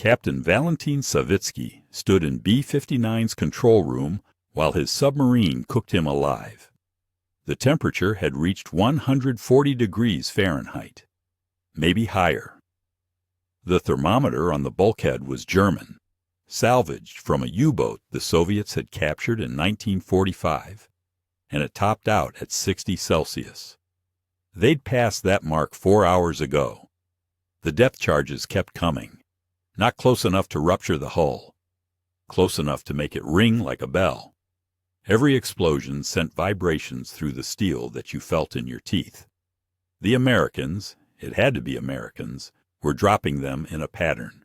Captain Valentin Savitsky stood in B-59's control room while his submarine cooked him alive. The temperature had reached 140 degrees Fahrenheit, maybe higher. The thermometer on the bulkhead was German, salvaged from a U-boat the Soviets had captured in 1945, and it topped out at 60 Celsius. They'd passed that mark 4 hours ago. The depth charges kept coming, not close enough to rupture the hull, close enough to make it ring like a bell. Every explosion sent vibrations through the steel that you felt in your teeth. The Americans, it had to be Americans, were dropping them in a pattern.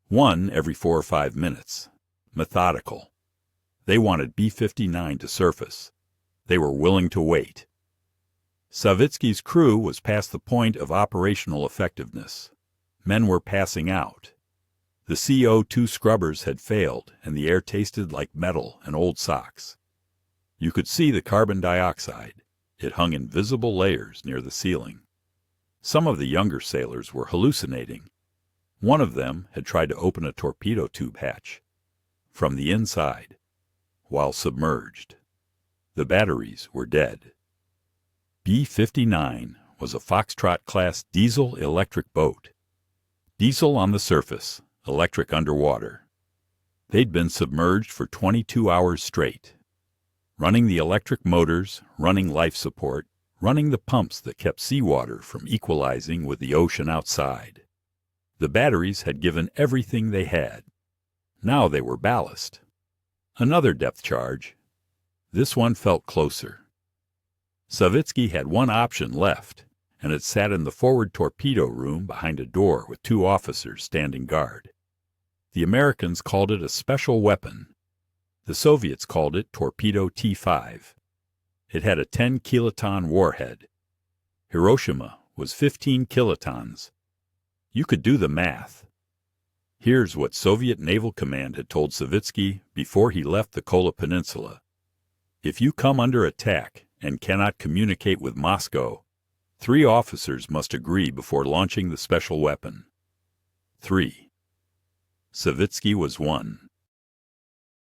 One every 4 or 5 minutes. Methodical. They wanted B-59 to surface. They were willing to wait. Savitsky's crew was past the point of operational effectiveness. Men were passing out. The CO2 scrubbers had failed, and the air tasted like metal and old socks. You could see the carbon dioxide. It hung in visible layers near the ceiling. Some of the younger sailors were hallucinating. One of them had tried to open a torpedo tube hatch from the inside while submerged. The batteries were dead. B-59 was a Foxtrot-class diesel-electric boat. Diesel on the surface, electric underwater. They'd been submerged for 22 hours straight, running the electric motors, running life support, running the pumps that kept seawater from equalizing with the ocean outside. The batteries had given everything they had. Now they were ballast. Another depth charge. This one felt closer. Savitsky had one option left, and it sat in the forward torpedo room behind a door with 2 officers standing guard. The Americans called it a special weapon. The Soviets called it Torpedo T5. It had a 10-kiloton warhead. Hiroshima was 15 kilotons. You could do the math. Here's what Soviet Naval Command had told Savitsky before he left the Kola Peninsula. If you come under attack and cannot communicate with Moscow, 3 officers must agree before launching the special weapon. 3. Savitsky was 1.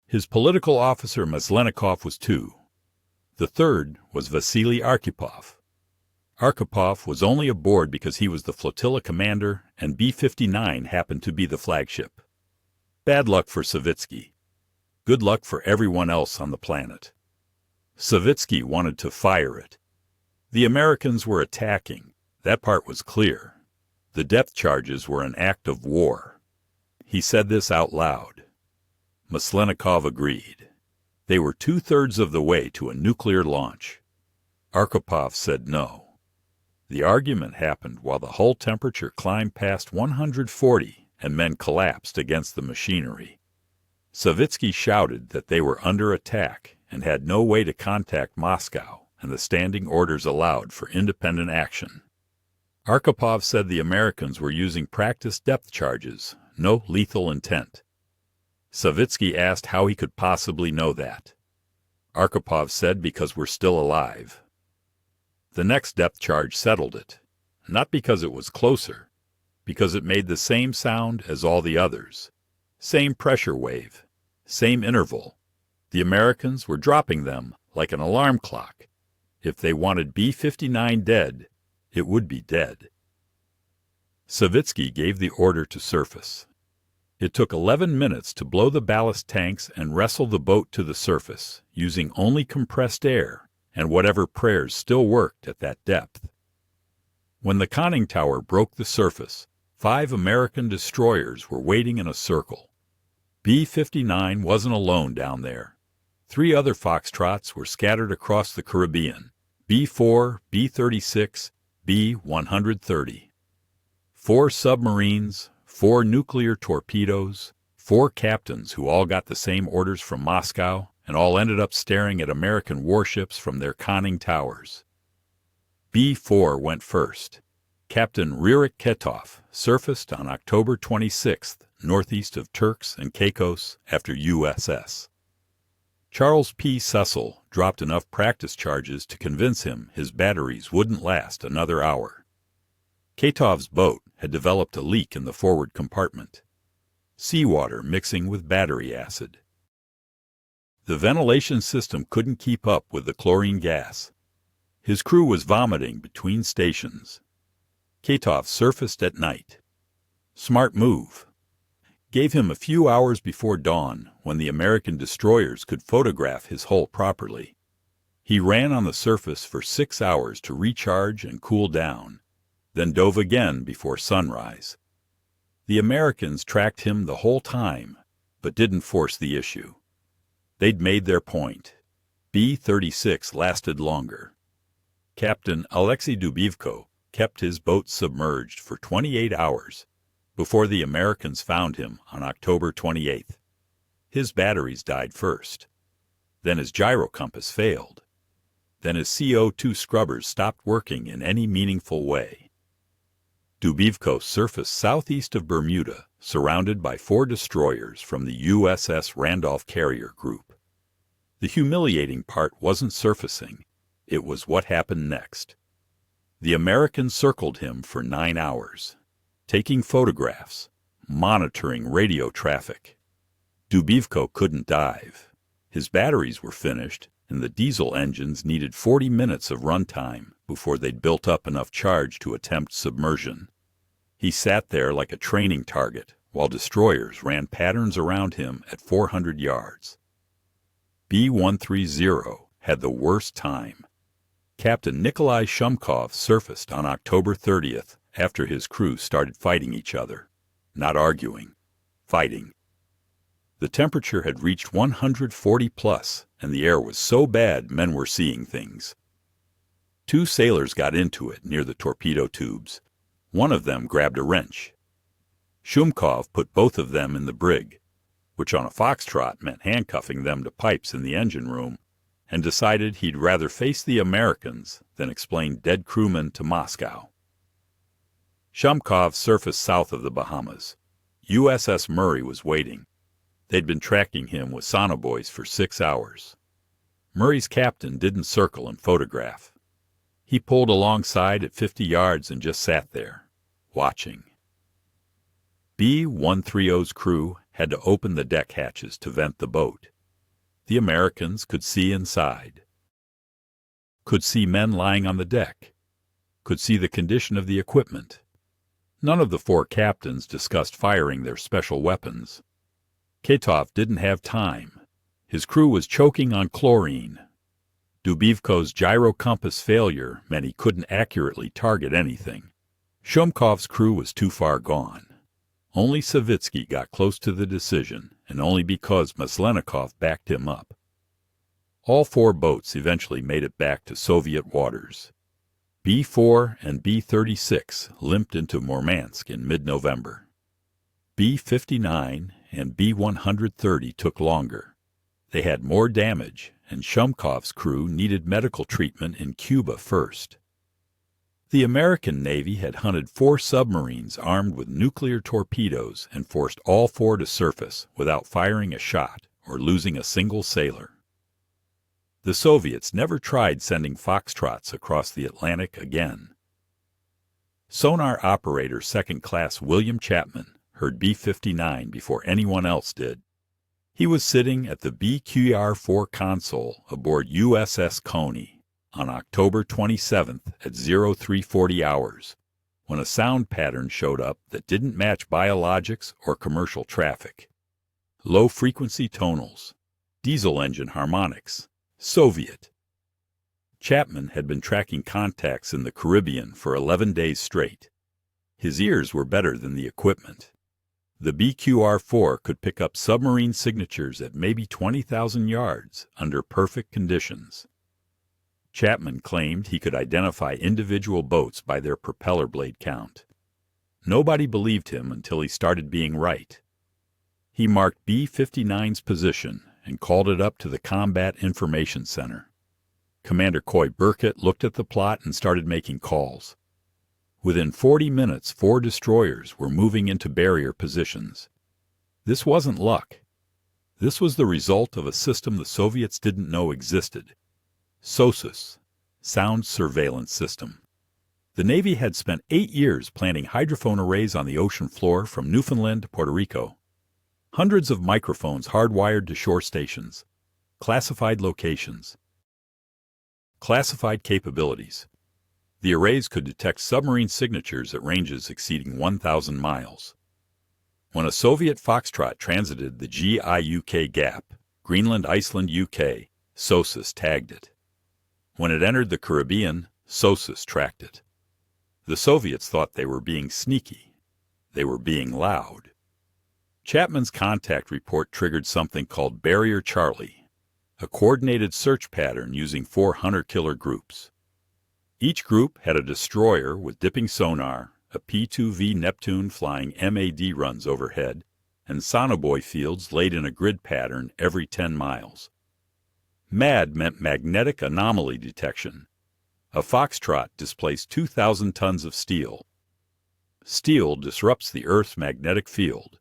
His political officer Maslenikov was 2. The third was Vasili Arkhipov. Arkhipov was only aboard because he was the flotilla commander and B-59 happened to be the flagship. Bad luck for Savitsky. Good luck for everyone else on the planet. Savitsky wanted to fire it. The Americans were attacking. That part was clear. The depth charges were an act of war. He said this out loud. Maslenikov agreed. They were 2/3 of the way to a nuclear launch. Arkhipov said no. The argument happened while the hull temperature climbed past 140 and men collapsed against the machinery. Savitsky shouted that they were under attack and had no way to contact Moscow, and the standing orders allowed for independent action. Arkhipov said the Americans were using practice depth charges, no lethal intent. Savitsky asked how he could possibly know that. Arkhipov said because we're still alive. The next depth charge settled it, not because it was closer, because it made the same sound as all the others, same pressure wave, same interval. The Americans were dropping them like an alarm clock. If they wanted B-59 dead, it would be dead. Savitsky gave the order to surface. It took 11 minutes to blow the ballast tanks and wrestle the boat to the surface, using only compressed air and whatever prayers still worked at that depth. When the conning tower broke the surface, 5 American destroyers were waiting in a circle. B-59 wasn't alone down there. 3 other Foxtrots were scattered across the Caribbean, B-4, B-36, B-130. 4 submarines, 4 nuclear torpedoes, 4 captains who all got the same orders from Moscow and all ended up staring at American warships from their conning towers. B-4 went first. Captain Ririk Ketov surfaced on October 26th, northeast of Turks and Caicos after USS. Charles P. Cecil dropped enough practice charges to convince him his batteries wouldn't last another hour. Ketov's boat had developed a leak in the forward compartment. seawater mixing with battery acid. The ventilation system couldn't keep up with the chlorine gas. His crew was vomiting between stations. Ketov surfaced at night. Smart move. Gave him a few hours before dawn when the American destroyers could photograph his hull properly. He ran on the surface for 6 hours to recharge and cool down, then dove again before sunrise. The Americans tracked him the whole time, but didn't force the issue. They'd made their point. B-36 lasted longer. Captain Alexei Dubivko kept his boat submerged for 28 hours before the Americans found him on October 28th. His batteries died first. Then his gyro compass failed. Then his CO2 scrubbers stopped working in any meaningful way. Dubivko surfaced southeast of Bermuda, surrounded by 4 destroyers from the USS Randolph Carrier Group. The humiliating part wasn't surfacing. It was what happened next. The Americans circled him for 9 hours, taking photographs, monitoring radio traffic. Dubivko couldn't dive. His batteries were finished, and the diesel engines needed 40 minutes of runtime before they'd built up enough charge to attempt submersion. He sat there like a training target while destroyers ran patterns around him at 400 yards. B-130 had the worst time. Captain Nikolai Shumkov surfaced on October 30th after his crew started fighting each other. Not arguing, fighting. The temperature had reached 140 plus, and the air was so bad men were seeing things. 2 sailors got into it near the torpedo tubes. One of them grabbed a wrench. Shumkov put both of them in the brig, which on a Foxtrot meant handcuffing them to pipes in the engine room, and decided he'd rather face the Americans than explain dead crewmen to Moscow. Shumkov surfaced south of the Bahamas. USS Murray was waiting. They'd been tracking him with sonobuoys for 6 hours. Murray's captain didn't circle and photograph. He pulled alongside at 50 yards and just sat there, watching. B-130's crew had to open the deck hatches to vent the boat. The Americans could see inside. Could see men lying on the deck. Could see the condition of the equipment. None of the 4 captains discussed firing their special weapons. Ketov didn't have time. His crew was choking on chlorine. Dubivko's gyro compass failure meant he couldn't accurately target anything. Shumkov's crew was too far gone. Only Savitsky got close to the decision, and only because Maslenikov backed him up. All 4 boats eventually made it back to Soviet waters. B-4 and B-36 limped into Murmansk in mid-November. B-59 and B-130 took longer. They had more damage, and Shumkov's crew needed medical treatment in Cuba first. The American Navy had hunted 4 submarines armed with nuclear torpedoes and forced all 4 to surface without firing a shot or losing a single sailor. The Soviets never tried sending Foxtrots across the Atlantic again. Sonar operator second-class William Chapman heard B-59 before anyone else did. He was sitting at the BQR-4 console aboard USS Coney on October 27th at 0340 hours, when a sound pattern showed up that didn't match biologics or commercial traffic. Low-frequency tonals, diesel engine harmonics, Soviet. Chapman had been tracking contacts in the Caribbean for 11 days straight. His ears were better than the equipment. The BQR-4 could pick up submarine signatures at maybe 20,000 yards under perfect conditions. Chapman claimed he could identify individual boats by their propeller blade count. Nobody believed him until he started being right. He marked B-59's position and called it up to the Combat Information Center. Commander Coy Burkett looked at the plot and started making calls. Within 40 minutes, 4 destroyers were moving into barrier positions. This wasn't luck. This was the result of a system the Soviets didn't know existed. SOSUS, Sound Surveillance System. The Navy had spent 8 years planting hydrophone arrays on the ocean floor from Newfoundland to Puerto Rico. Hundreds of microphones hardwired to shore stations. Classified locations. Classified capabilities. The arrays could detect submarine signatures at ranges exceeding 1,000 miles. When a Soviet Foxtrot transited the GIUK gap, Greenland, Iceland, UK, SOSUS tagged it. When it entered the Caribbean, SOSUS tracked it. The Soviets thought they were being sneaky. They were being loud. Chapman's contact report triggered something called Barrier Charlie, a coordinated search pattern using 4 hunter-killer groups. Each group had a destroyer with dipping sonar, a P-2V Neptune flying MAD runs overhead, and sonobuoy fields laid in a grid pattern every 10 miles. MAD meant magnetic anomaly detection. A Foxtrot displaced 2,000 tons of steel. Steel disrupts the Earth's magnetic field.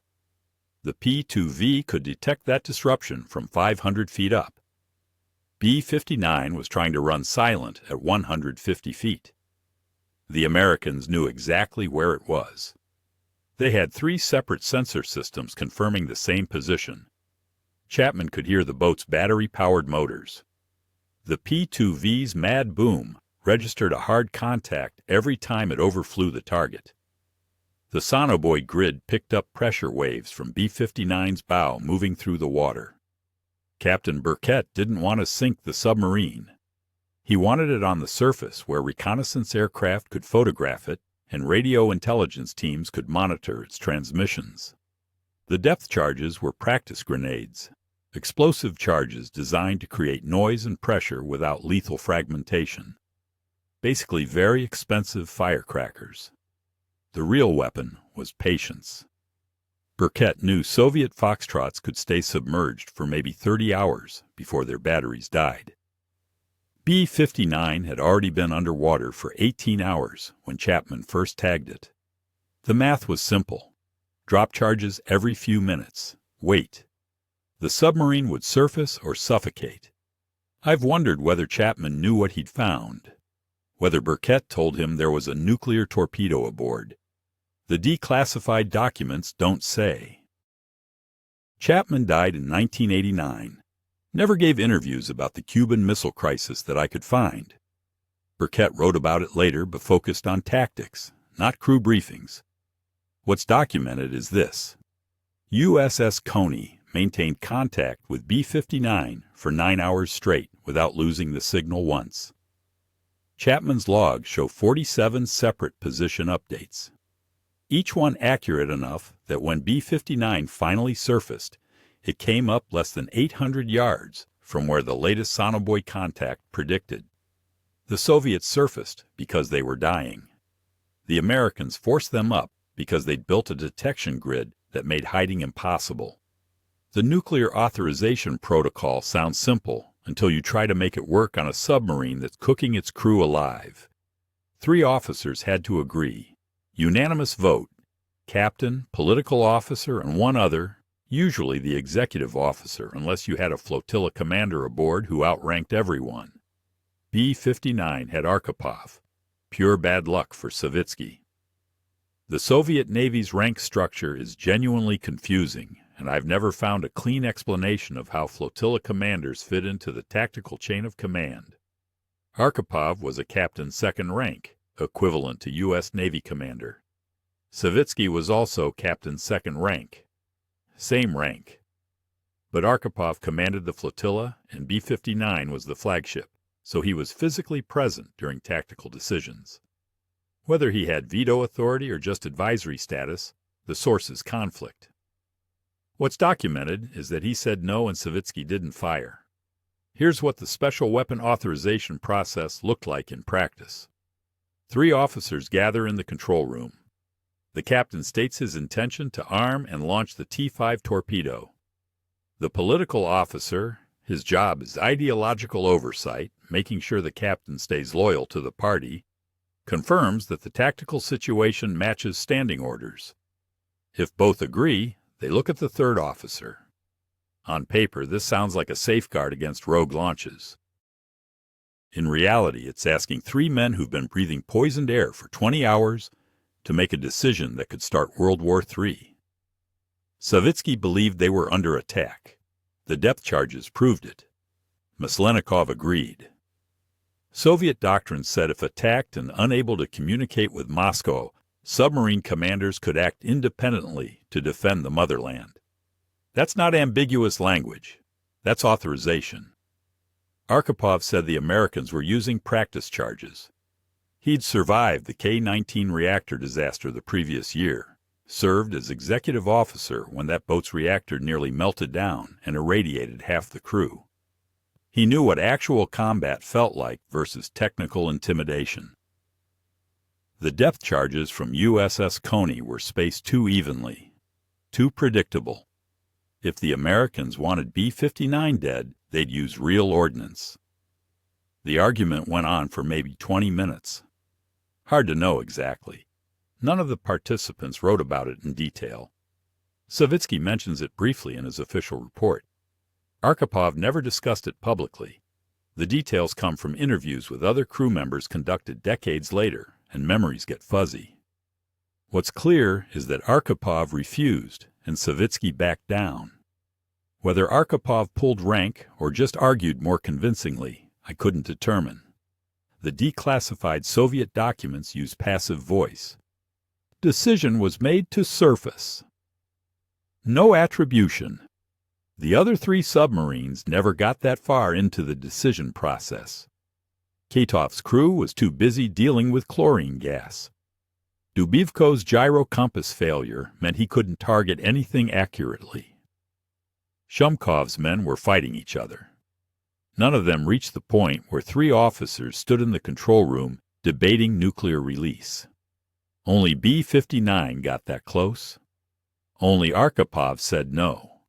The P-2V could detect that disruption from 500 feet up. B-59 was trying to run silent at 150 feet. The Americans knew exactly where it was. They had 3 separate sensor systems confirming the same position. Chapman could hear the boat's battery-powered motors. The P-2V's mad boom registered a hard contact every time it overflew the target. The sonobuoy grid picked up pressure waves from B-59's bow moving through the water. Captain Burkett didn't want to sink the submarine. He wanted it on the surface where reconnaissance aircraft could photograph it and radio intelligence teams could monitor its transmissions. The depth charges were practice grenades, explosive charges designed to create noise and pressure without lethal fragmentation. Basically very expensive firecrackers. The real weapon was patience. Burkett knew Soviet Foxtrots could stay submerged for maybe 30 hours before their batteries died. B-59 had already been underwater for 18 hours when Chapman first tagged it. The math was simple. Drop charges every few minutes. Wait. The submarine would surface or suffocate. I've wondered whether Chapman knew what he'd found. Whether Burkett told him there was a nuclear torpedo aboard. The declassified documents don't say. Chapman died in 1989. Never gave interviews about the Cuban Missile Crisis that I could find. Burkett wrote about it later but focused on tactics, not crew briefings. What's documented is this. USS Coney maintained contact with B-59 for 9 hours straight without losing the signal once. Chapman's logs show 47 separate position updates. Each one accurate enough that when B-59 finally surfaced, it came up less than 800 yards from where the latest sonobuoy contact predicted. The Soviets surfaced because they were dying. The Americans forced them up because they'd built a detection grid that made hiding impossible. The nuclear authorization protocol sounds simple until you try to make it work on a submarine that's cooking its crew alive. 3 officers had to agree. Unanimous vote. Captain, political officer, and 1 other, usually the executive officer unless you had a flotilla commander aboard who outranked everyone. B-59 had Arkhipov. Pure bad luck for Savitsky. The Soviet Navy's rank structure is genuinely confusing, and I've never found a clean explanation of how flotilla commanders fit into the tactical chain of command. Arkhipov was a captain 2nd rank, equivalent to U.S. Navy commander. Savitsky was also captain 2nd rank. Same rank. But Arkhipov commanded the flotilla, and B-59 was the flagship, so he was physically present during tactical decisions. Whether he had veto authority or just advisory status, the sources conflict. What's documented is that he said no and Savitsky didn't fire. Here's what the special weapon authorization process looked like in practice. 3 officers gather in the control room. The captain states his intention to arm and launch the T-5 torpedo. The political officer, his job is ideological oversight, making sure the captain stays loyal to the party, confirms that the tactical situation matches standing orders. If both agree, they look at the 3rd officer. On paper, this sounds like a safeguard against rogue launches. In reality, it's asking 3 men who've been breathing poisoned air for 20 hours to make a decision that could start World War III. Savitsky believed they were under attack. The depth charges proved it. Maslenikov agreed. Soviet doctrine said if attacked and unable to communicate with Moscow, submarine commanders could act independently to defend the motherland. That's not ambiguous language. That's authorization. Arkhipov said the Americans were using practice charges. He'd survived the K-19 reactor disaster the previous year, served as executive officer when that boat's reactor nearly melted down and irradiated half the crew. He knew what actual combat felt like versus technical intimidation. The depth charges from USS Coney were spaced too evenly, too predictable. If the Americans wanted B-59 dead, they'd use real ordnance. The argument went on for maybe 20 minutes. Hard to know exactly. None of the participants wrote about it in detail. Savitsky mentions it briefly in his official report. Arkhipov never discussed it publicly. The details come from interviews with other crew members conducted decades later, and memories get fuzzy. What's clear is that Arkhipov refused and Savitsky backed down. Whether Arkhipov pulled rank or just argued more convincingly, I couldn't determine. The declassified Soviet documents use passive voice. Decision was made to surface. No attribution. The other 3 submarines never got that far into the decision process. Ketov's crew was too busy dealing with chlorine gas. Dubivko's gyro compass failure meant he couldn't target anything accurately. Shumkov's men were fighting each other. None of them reached the point where 3 officers stood in the control room debating nuclear release. Only B-59 got that close. Only Arkhipov said no.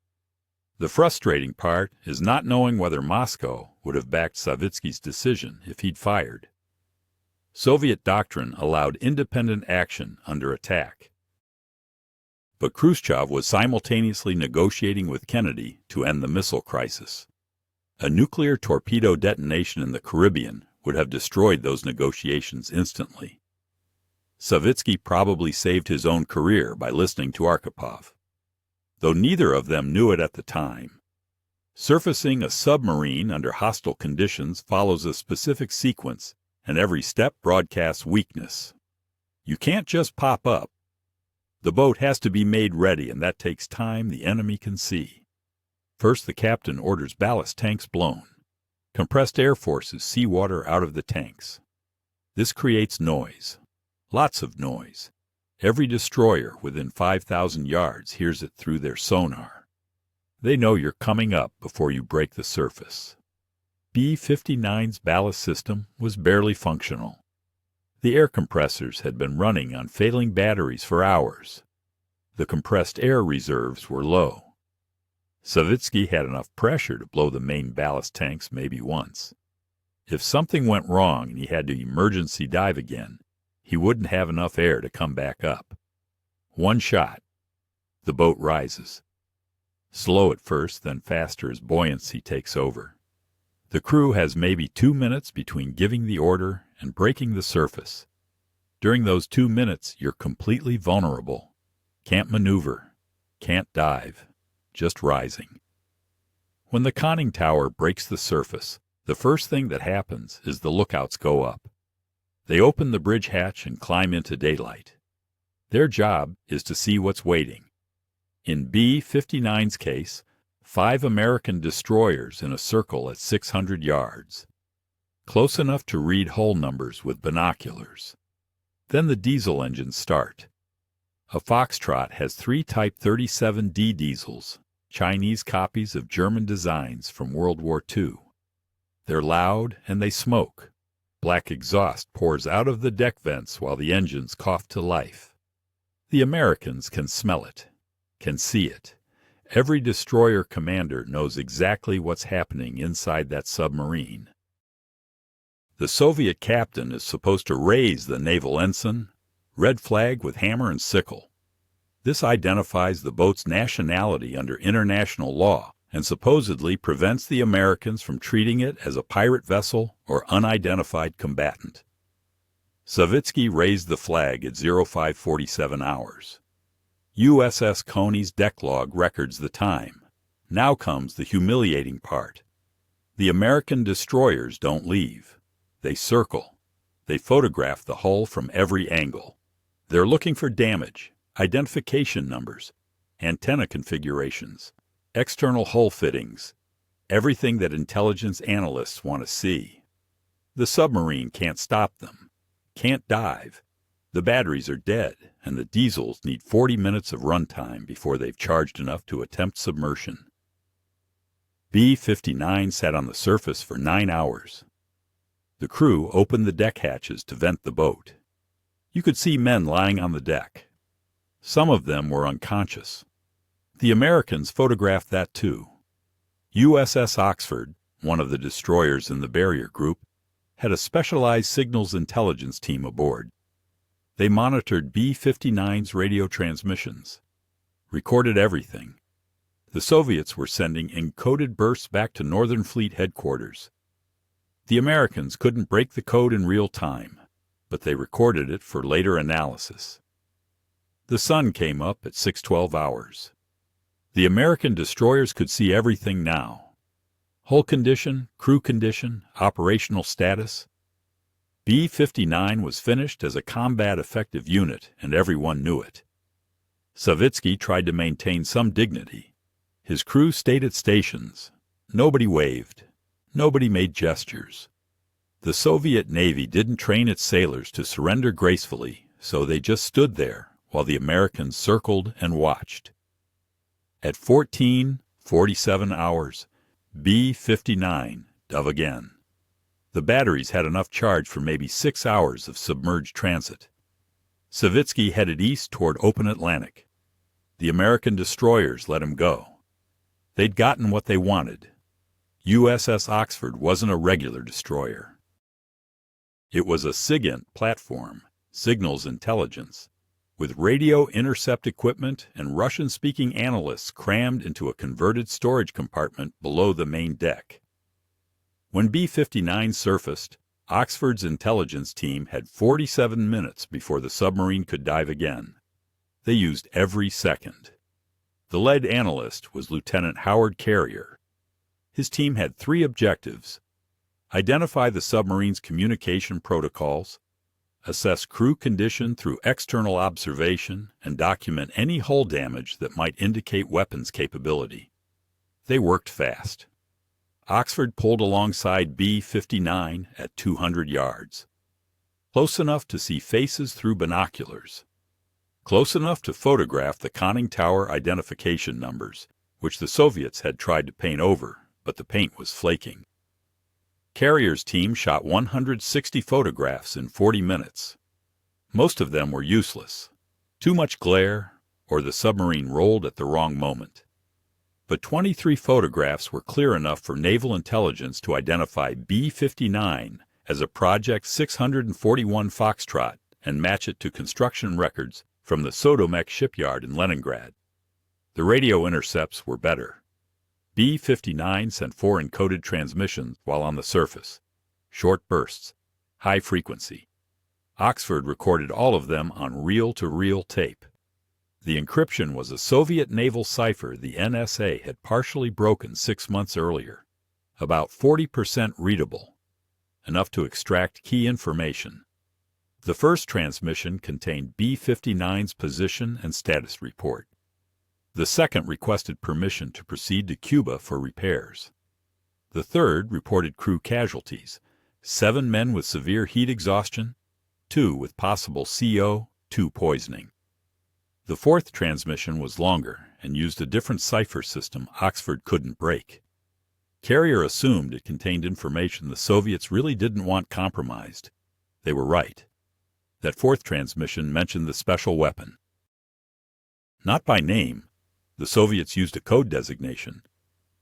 The frustrating part is not knowing whether Moscow would have backed Savitsky's decision if he'd fired. Soviet doctrine allowed independent action under attack. But Khrushchev was simultaneously negotiating with Kennedy to end the missile crisis. A nuclear torpedo detonation in the Caribbean would have destroyed those negotiations instantly. Savitsky probably saved his own career by listening to Arkhipov, though neither of them knew it at the time. Surfacing a submarine under hostile conditions follows a specific sequence, and every step broadcasts weakness. You can't just pop up. The boat has to be made ready, and that takes time the enemy can see. First, the captain orders ballast tanks blown. Compressed air forces seawater out of the tanks. This creates noise. Lots of noise. Every destroyer within 5,000 yards hears it through their sonar. They know you're coming up before you break the surface. B-59's ballast system was barely functional. The air compressors had been running on failing batteries for hours. The compressed air reserves were low. Savitsky had enough pressure to blow the main ballast tanks maybe once. If something went wrong and he had to emergency dive again, he wouldn't have enough air to come back up. One shot. The boat rises. Slow at first, then faster as buoyancy takes over. The crew has maybe 2 minutes between giving the order and breaking the surface. During those 2 minutes, you're completely vulnerable. Can't maneuver. Can't dive. Just rising. When the conning tower breaks the surface, the first thing that happens is the lookouts go up. They open the bridge hatch and climb into daylight. Their job is to see what's waiting. In B-59's case, 5 American destroyers in a circle at 600 yards. Close enough to read hull numbers with binoculars. Then the diesel engines start. A Foxtrot has 3 Type 37D diesels, Chinese copies of German designs from World War II. They're loud and they smoke. Black exhaust pours out of the deck vents while the engines cough to life. The Americans can smell it, can see it. Every destroyer commander knows exactly what's happening inside that submarine. The Soviet captain is supposed to raise the naval ensign, red flag with hammer and sickle. This identifies the boat's nationality under international law and supposedly prevents the Americans from treating it as a pirate vessel or unidentified combatant. Savitsky raised the flag at 0547 hours. USS Coney's deck log records the time. Now comes the humiliating part. The American destroyers don't leave. They circle. They photograph the hull from every angle. They're looking for damage, identification numbers, antenna configurations, external hull fittings, everything that intelligence analysts want to see. The submarine can't stop them, can't dive. The batteries are dead, and the diesels need 40 minutes of runtime before they've charged enough to attempt submersion. B-59 sat on the surface for 9 hours. The crew opened the deck hatches to vent the boat. You could see men lying on the deck. Some of them were unconscious. The Americans photographed that too. USS Oxford, one of the destroyers in the barrier group, had a specialized signals intelligence team aboard. They monitored B-59's radio transmissions, recorded everything. The Soviets were sending encoded bursts back to Northern Fleet headquarters. The Americans couldn't break the code in real time, but they recorded it for later analysis. The sun came up at 6:12 hours. The American destroyers could see everything now. Hull condition, crew condition, operational status. B-59 was finished as a combat-effective unit, and everyone knew it. Savitsky tried to maintain some dignity. His crew stayed at stations. Nobody waved. Nobody made gestures. The Soviet Navy didn't train its sailors to surrender gracefully, so they just stood there while the Americans circled and watched. At 14:47 hours, B-59 dove again. The batteries had enough charge for maybe 6 hours of submerged transit. Savitsky headed east toward open Atlantic. The American destroyers let him go. They'd gotten what they wanted. USS Oxford wasn't a regular destroyer. It was a SIGINT platform, signals intelligence, with radio intercept equipment and Russian-speaking analysts crammed into a converted storage compartment below the main deck. When B-59 surfaced, Oxford's intelligence team had 47 minutes before the submarine could dive again. They used every second. The lead analyst was Lieutenant Howard Carrier. His team had 3 objectives: identify the submarine's communication protocols, assess crew condition through external observation, and document any hull damage that might indicate weapons capability. They worked fast. Oxford pulled alongside B-59 at 200 yards. Close enough to see faces through binoculars. Close enough to photograph the conning tower identification numbers, which the Soviets had tried to paint over, but the paint was flaking. Carrier's team shot 160 photographs in 40 minutes. Most of them were useless. Too much glare, or the submarine rolled at the wrong moment. But 23 photographs were clear enough for naval intelligence to identify B-59 as a Project 641 Foxtrot and match it to construction records from the Sotomek shipyard in Leningrad. The radio intercepts were better. B-59 sent 4 encoded transmissions while on the surface. Short bursts, high frequency. Oxford recorded all of them on reel-to-reel tape. The encryption was a Soviet naval cipher the NSA had partially broken 6 months earlier. About 40% readable, enough to extract key information. The first transmission contained B-59's position and status report. The second requested permission to proceed to Cuba for repairs. The third reported crew casualties: 7 men with severe heat exhaustion, 2 with possible CO2 poisoning. The fourth transmission was longer and used a different cipher system Oxford couldn't break. Carrier assumed it contained information the Soviets really didn't want compromised. They were right. That fourth transmission mentioned the special weapon. Not by name. The Soviets used a code designation,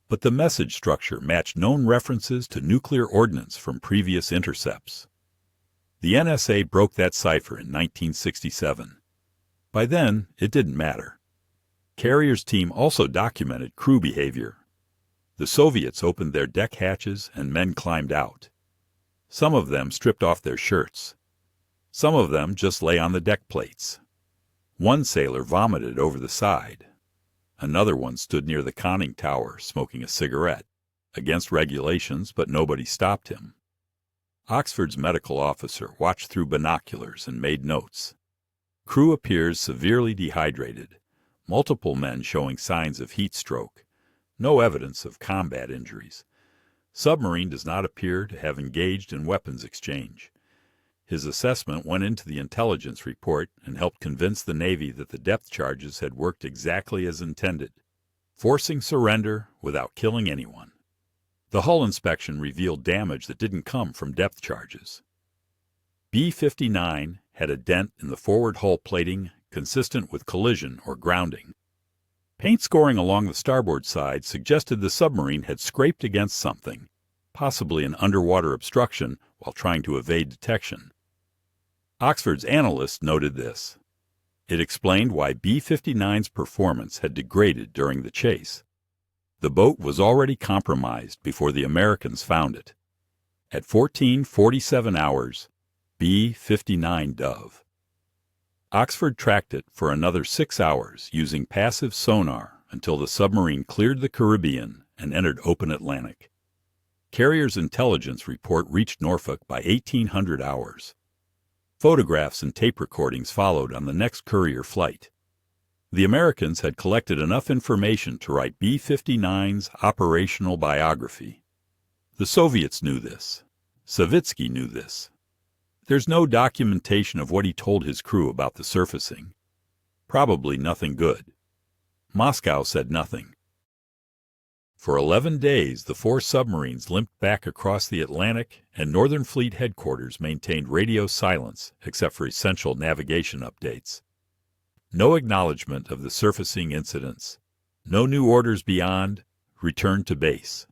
but the message structure matched known references to nuclear ordnance from previous intercepts. The NSA broke that cipher in 1967. By then, it didn't matter. Carrier's team also documented crew behavior. The Soviets opened their deck hatches and men climbed out. Some of them stripped off their shirts. Some of them just lay on the deck plates. One sailor vomited over the side. Another one stood near the conning tower smoking a cigarette, against regulations, but nobody stopped him. Oxford's medical officer watched through binoculars and made notes. Crew appears severely dehydrated, multiple men showing signs of heat stroke, no evidence of combat injuries. Submarine does not appear to have engaged in weapons exchange. His assessment went into the intelligence report and helped convince the Navy that the depth charges had worked exactly as intended, forcing surrender without killing anyone. The hull inspection revealed damage that didn't come from depth charges. B-59 had a dent in the forward hull plating consistent with collision or grounding. Paint scoring along the starboard side suggested the submarine had scraped against something, possibly an underwater obstruction while trying to evade detection. Oxford's analyst noted this. It explained why B-59's performance had degraded during the chase. The boat was already compromised before the Americans found it. At 14:47 hours, B-59 dove. Oxford tracked it for another 6 hours using passive sonar until the submarine cleared the Caribbean and entered open Atlantic. Carrier's intelligence report reached Norfolk by 1800 hours. Photographs and tape recordings followed on the next courier flight. The Americans had collected enough information to write B-59's operational biography. The Soviets knew this. Savitsky knew this. There's no documentation of what he told his crew about the surfacing. Probably nothing good. Moscow said nothing. For 11 days, the 4 submarines limped back across the Atlantic, and Northern Fleet headquarters maintained radio silence except for essential navigation updates. No acknowledgement of the surfacing incidents. No new orders beyond return to base.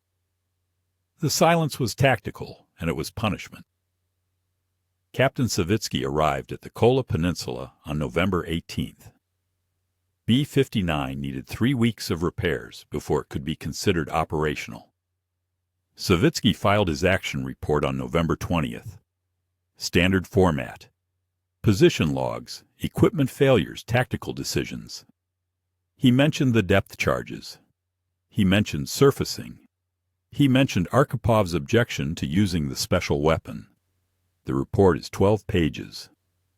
The silence was tactical, and it was punishment. Captain Savitsky arrived at the Kola Peninsula on November 18th. B-59 needed 3 weeks of repairs before it could be considered operational. Savitsky filed his action report on November 20th. Standard format. Position logs, equipment failures, tactical decisions. He mentioned the depth charges. He mentioned surfacing. He mentioned Arkhipov's objection to using the special weapon. The report is 12 pages.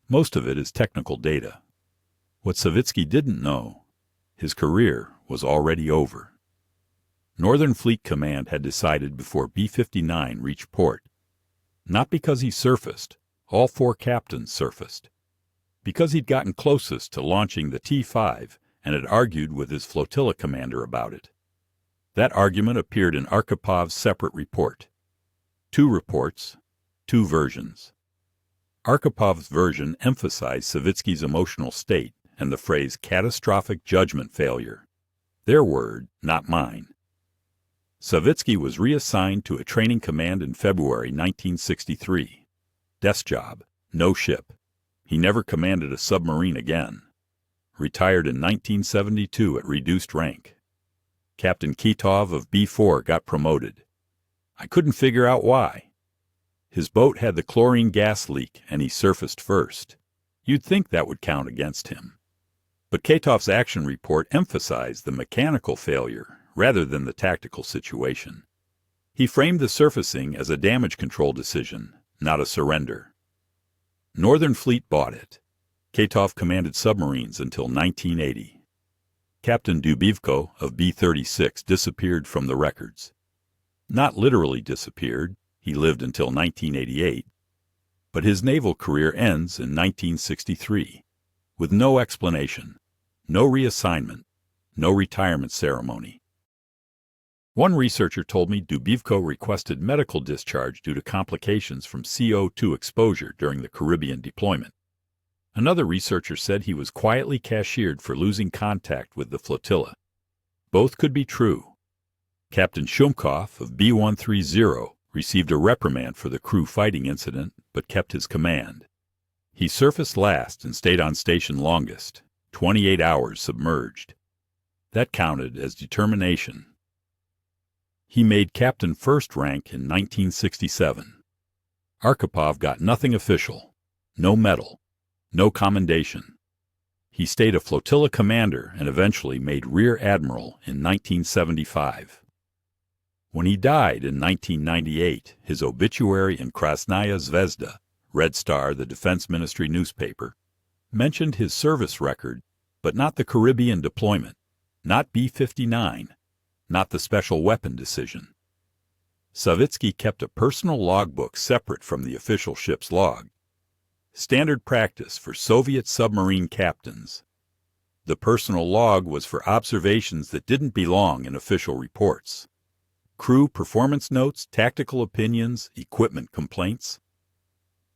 Most of it is technical data. What Savitsky didn't know, his career was already over. Northern Fleet Command had decided before B-59 reached port. Not because he surfaced, all 4 captains surfaced. Because he'd gotten closest to launching the T-5 and had argued with his flotilla commander about it. That argument appeared in Arkhipov's separate report. 2 reports, 2 versions. Arkhipov's version emphasized Savitsky's emotional state and the phrase catastrophic judgment failure. Their word, not mine. Savitsky was reassigned to a training command in February 1963. Desk job, no ship. He never commanded a submarine again. Retired in 1972 at reduced rank. Captain Ketov of B-4 got promoted. I couldn't figure out why. His boat had the chlorine gas leak, and he surfaced first. You'd think that would count against him. But Ketov's action report emphasized the mechanical failure rather than the tactical situation. He framed the surfacing as a damage control decision, not a surrender. Northern Fleet bought it. Ketov commanded submarines until 1980. Captain Dubivko of B-36 disappeared from the records. Not literally disappeared. He lived until 1988, but his naval career ends in 1963, with no explanation, no reassignment, no retirement ceremony. One researcher told me Dubivko requested medical discharge due to complications from CO2 exposure during the Caribbean deployment. Another researcher said he was quietly cashiered for losing contact with the flotilla. Both could be true. Captain Shumkov of B-130 received a reprimand for the crew fighting incident, but kept his command. He surfaced last and stayed on station longest, 28 hours submerged. That counted as determination. He made captain first rank in 1967. Arkhipov got nothing official, no medal, no commendation. He stayed a flotilla commander and eventually made rear admiral in 1975. When he died in 1998, his obituary in Krasnaya Zvezda, Red Star, the Defense Ministry newspaper, mentioned his service record, but not the Caribbean deployment, not B-59, not the special weapon decision. Savitsky kept a personal logbook separate from the official ship's log, standard practice for Soviet submarine captains. The personal log was for observations that didn't belong in official reports. Crew performance notes, tactical opinions, equipment complaints.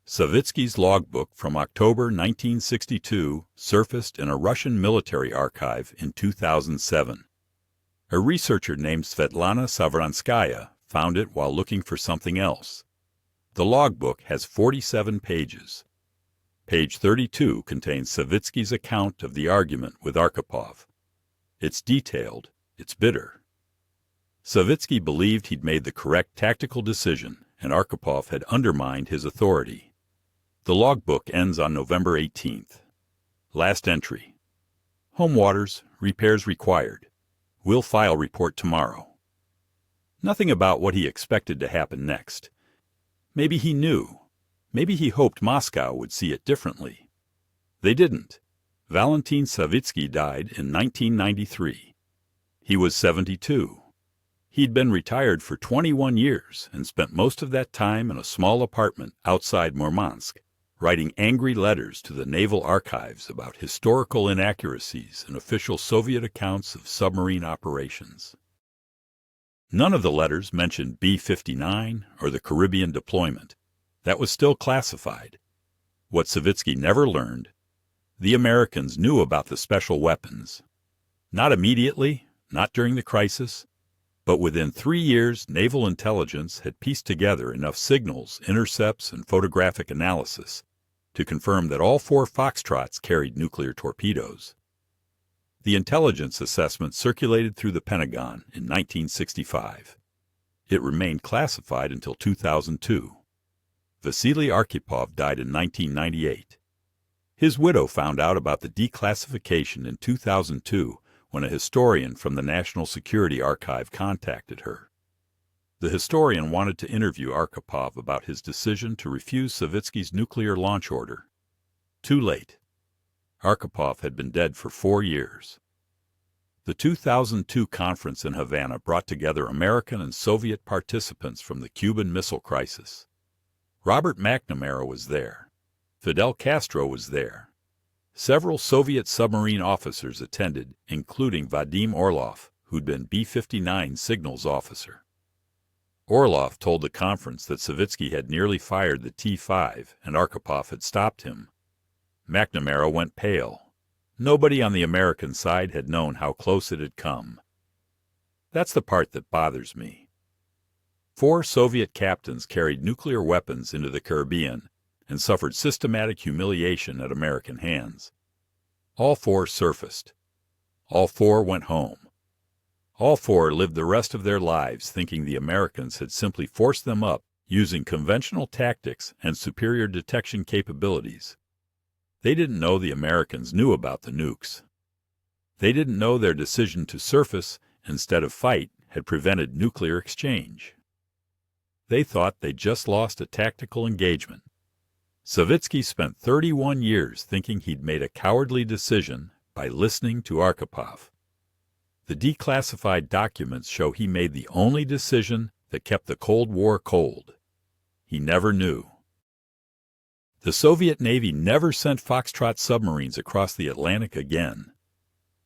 Savitsky's logbook from October 1962 surfaced in a Russian military archive in 2007. A researcher named Svetlana Savranskaya found it while looking for something else. The logbook has 47 pages. Page 32 contains Savitsky's account of the argument with Arkhipov. It's detailed, it's bitter. Savitsky believed he'd made the correct tactical decision, and Arkhipov had undermined his authority. The logbook ends on November 18th. Last entry. Home waters, repairs required. We'll file report tomorrow. Nothing about what he expected to happen next. Maybe he knew. Maybe he hoped Moscow would see it differently. They didn't. Valentin Savitsky died in 1993. He was 72. He'd been retired for 21 years and spent most of that time in a small apartment outside Murmansk, writing angry letters to the naval archives about historical inaccuracies in official Soviet accounts of submarine operations. None of the letters mentioned B-59 or the Caribbean deployment. That was still classified. What Savitsky never learned, the Americans knew about the special weapons. Not immediately, not during the crisis, but within 3 years naval intelligence had pieced together enough signals, intercepts, and photographic analysis to confirm that all 4 Foxtrots carried nuclear torpedoes. The intelligence assessment circulated through the Pentagon in 1965. It remained classified until 2002. Vasili Arkhipov died in 1998. His widow found out about the declassification in 2002 when a historian from the National Security Archive contacted her. The historian wanted to interview Arkhipov about his decision to refuse Savitsky's nuclear launch order. Too late. Arkhipov had been dead for 4 years. The 2002 conference in Havana brought together American and Soviet participants from the Cuban Missile Crisis. Robert McNamara was there. Fidel Castro was there. Several Soviet submarine officers attended, including Vadim Orlov, who'd been B-59 signals officer. Orlov told the conference that Savitsky had nearly fired the T-5 and Arkhipov had stopped him. McNamara went pale. Nobody on the American side had known how close it had come. That's the part that bothers me. 4 Soviet captains carried nuclear weapons into the Caribbean and suffered systematic humiliation at American hands. All 4 surfaced. All 4 went home. All 4 lived the rest of their lives thinking the Americans had simply forced them up using conventional tactics and superior detection capabilities. They didn't know the Americans knew about the nukes. They didn't know their decision to surface instead of fight had prevented nuclear exchange. They thought they'd just lost a tactical engagement. Savitsky spent 31 years thinking he'd made a cowardly decision by listening to Arkhipov. The declassified documents show he made the only decision that kept the Cold War cold. He never knew. The Soviet Navy never sent Foxtrot submarines across the Atlantic again.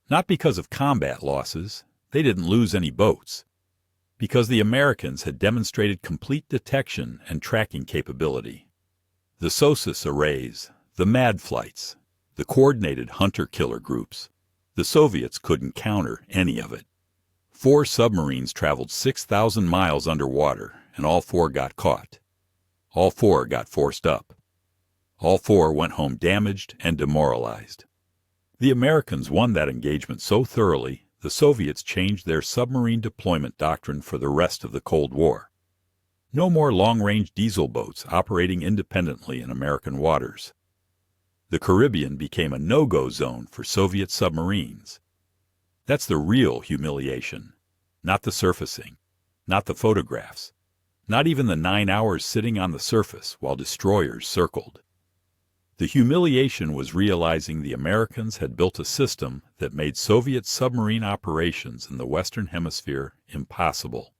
Not because of combat losses, they didn't lose any boats. Because the Americans had demonstrated complete detection and tracking capability. The SOSUS arrays, the MAD flights, the coordinated hunter-killer groups, the Soviets couldn't counter any of it. 4 submarines traveled 6,000 miles underwater, and all 4 got caught. All 4 got forced up. All 4 went home damaged and demoralized. The Americans won that engagement so thoroughly, the Soviets changed their submarine deployment doctrine for the rest of the Cold War. No more long-range diesel boats operating independently in American waters. The Caribbean became a no-go zone for Soviet submarines. That's the real humiliation, not the surfacing, not the photographs, not even the 9 hours sitting on the surface while destroyers circled. The humiliation was realizing the Americans had built a system that made Soviet submarine operations in the Western Hemisphere impossible.